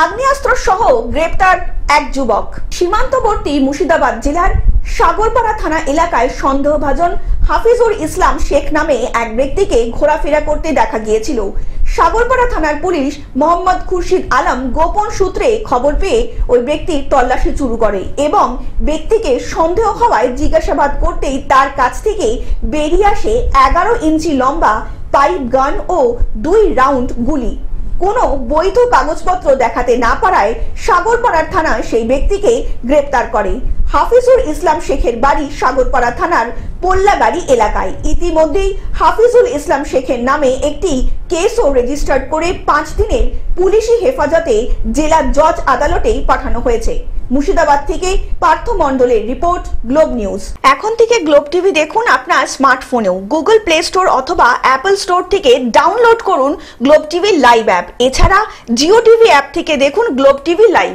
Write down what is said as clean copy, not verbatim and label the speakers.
Speaker 1: আগ্নেয়াস্ত্র সহ গ্রেপ্তার এক যুবক। সীমান্তবর্তী মুর্শিদাবাদ জেলার সাগরপাড়া থানা এলাকায় সন্দেহভাজন হাফিজুল ইসলাম শেখ নামে এক ব্যক্তিকে ঘোরাফেরা করতে দেখা গিয়েছিল। সাগরপাড়া থানার পুলিশ মোহাম্মদ খুরশিদ আলম গোপন সূত্রে খবর পেয়ে ওই ব্যক্তির তল্লাশি শুরু করে এবং ব্যক্তিকে সন্দেহ হওয়ায় জিজ্ঞাসাবাদ করতেই তার কাছ থেকে বেরিয়ে আসে 11 ইঞ্চি লম্বা পাইপ গান ও 2 রাউন্ড গুলি। কোনো বৈধ কাগজপত্র দেখাতে না পারায় সাগরপাড়ার থানা সেই ব্যক্তিকে গ্রেপ্তার করে। হাফিজুল ইসলাম শেখের বাড়ি সাগরপাড়া থানার পোল্লাগাড়ি এলাকায়। ইতিমধ্যেই হাফিজুল ইসলাম শেখের নামে একটি কেসও রেজিস্টার্ড করে 5 দিনের পুলিশি হেফাজতে জেলা জজ আদালতে পাঠানো হয়েছে। মুর্শিদাবাদ থেকে পার্থ মণ্ডলের রিপোর্ট, গ্লোব নিউজ। এখন থেকে গ্লোব টিভি দেখুন আপনার স্মার্টফোনেও। গুগল প্লে স্টোর অথবা অ্যাপল স্টোর থেকে ডাউনলোড করুন গ্লোব টিভি লাইভ অ্যাপ। এছাড়া জিও টিভি অ্যাপ থেকে দেখুন গ্লোব টিভি লাইভ।